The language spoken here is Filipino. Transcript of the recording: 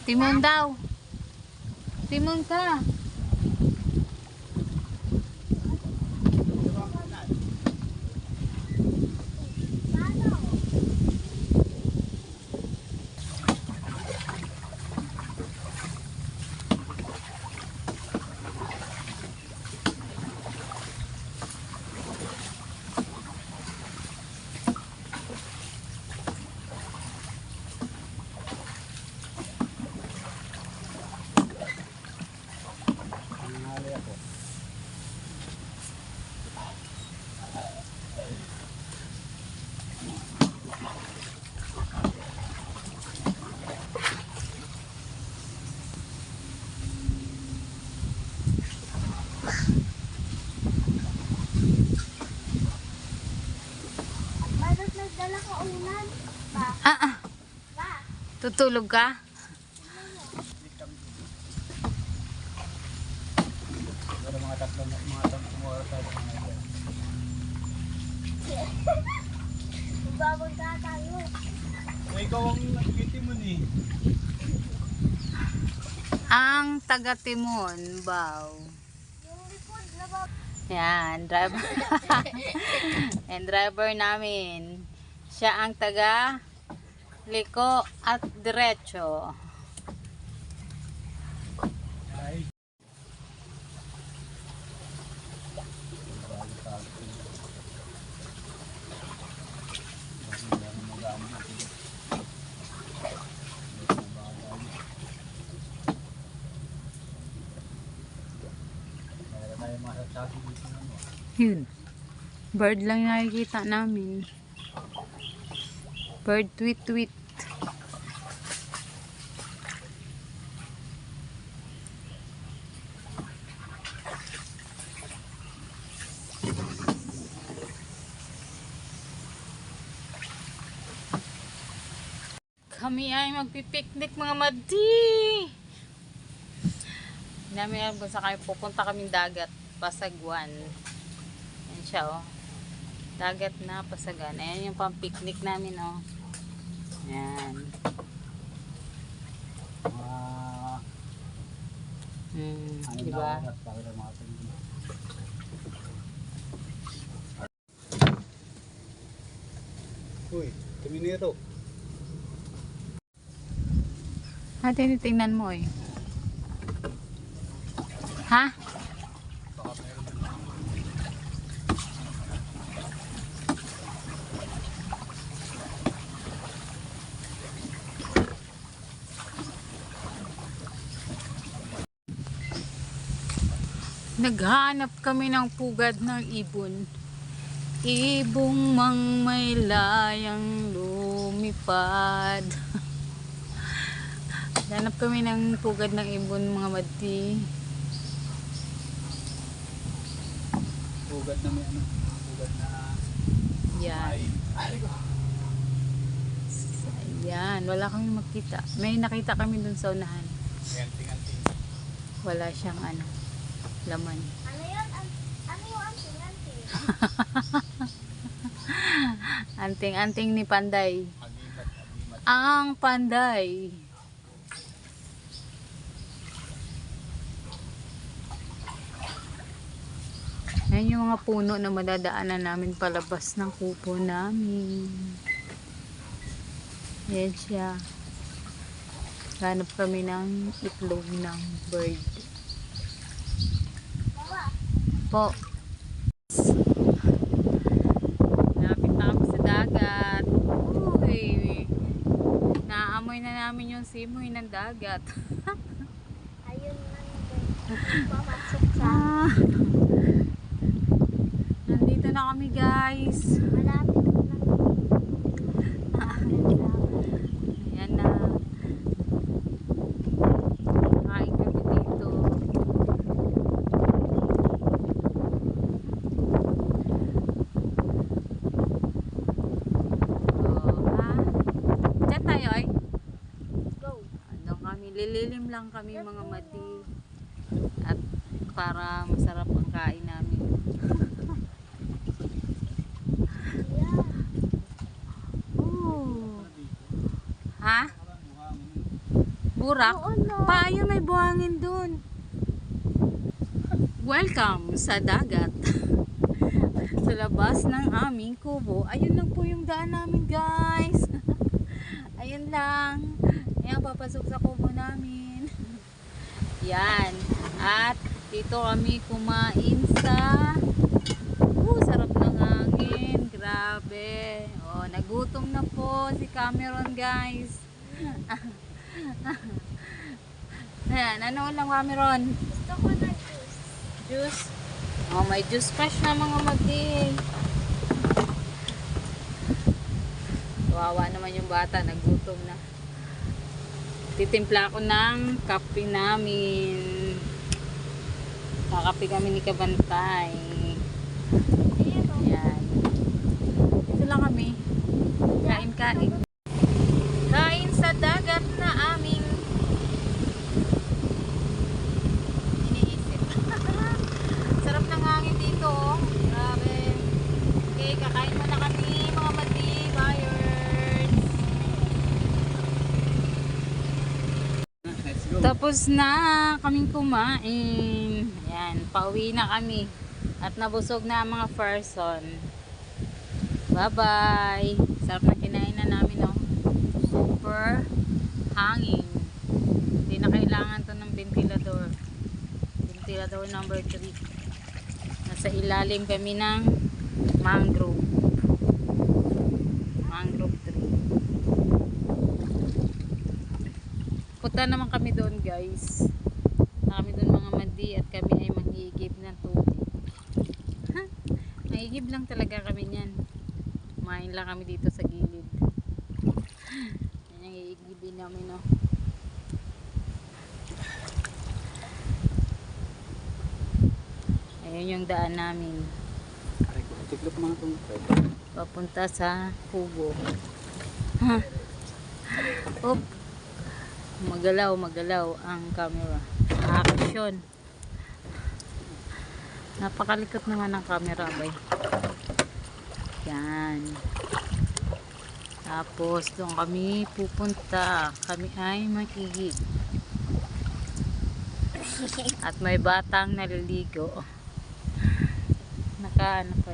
Timon daw. Timon ka. Tutulog ka? Pero mga tatlong oras tayo mga ito. Babag ka tayo. Ikaw ang nagkiti mo ni. Ang taga Timon, baw. Yung likod na ba? Yan, driver. Yan, driver namin. Siya ang taga liko at diretso. Ay. Yun. Bird lang nakikita namin. Bird tweet tweet. Kami ay magpipiknik mga madi. Namin alam kung saan kami pupunta kaming dagat. Pasagwan. Yan siya oh. Dagat na Pasagan. Ayan yung pang-picnic namin oh. Yan. Diba? Uy, tuminero. Tinitingnan mo eh. Ha? Naghanap kami ng pugad ng ibon. Ibong mang may layang lumipad. Hanap kami ng pugad ng ibon mga madi. Pugad na may ano. Pugad na. Yan. Yan. Wala kami makita. May nakita kami dun sa unahan. Anting-anting. Wala siyang ano. Laman. Ano yun? Ano yung anting-anting? Anting-anting ni Panday. Agimat. Ang Panday. Ayan yung mga puno na madadaanan namin palabas ng kubo namin. Ayan siya. Hanap kami ng itlog ng bird. Po. Lapit na kami sa dagat. Uy. Naamoy na namin yung simoy ng dagat. Ayun lang din. Pamasok sa Nandito na kami guys. malapit lang. Ayan na. Kain kami dito. Diyan tayo ay. Go. Ano kami, lililim lang kami mga madi. At para masarap ang kain namin. Oh. Ha? Burak. Oo na. Paano may buhangin dun? Welcome sa dagat. Sa labas ng aming kubo. Ayun lang po yung daan namin, guys. Ayun lang. Ayan, papasok sa kubo namin. Yan. At dito kami kumain sa sarap ng hangin. Grabe. Oh, nagutom na po si Cameron, guys. Ayan, ano lang Cameron? Gusto ko na juice. Juice. Oh, may juice fresh na mga madi. Kawawa naman yung bata, nagutom na. Titimpla ko ng kape namin. Kakape kami ni Kabantay. Ayan o. Yan. Dito lang kami. Kain-kain. Kain sa dagat na aming iniisip. Sarap ng hangin dito. Oh. Grabe. Okay, kakain muna kami mga mati buyers. Let's go. Tapos na kaming kumain. Ayan, pauwi na kami. At nabusog na ang mga person. Bye-bye. Sarap na kinain na namin, oh. Super hangin. Hindi na kailangan to ng ventilador. Ventilador number 3. Nasa ilalim kami ng mangrove. Mangrove tree. Punta naman kami doon, guys. Kami doon mga madi at kami ay manghihigib ng tubig. Manghihigib lang talaga kami niyan. Kumain lang kami dito sa gilid. Yan yung iigibin namin, no. Ayun yung daan namin. Aray ko, tiklop mga itong Papunta sa kubo. Ha? Oop. Magalaw ang camera. Action. Napakalikot naman ng camera, bay. Yan. Tapos doon kami pupunta. Kami ay makigig. At may batang naliligo. Naka ano pa.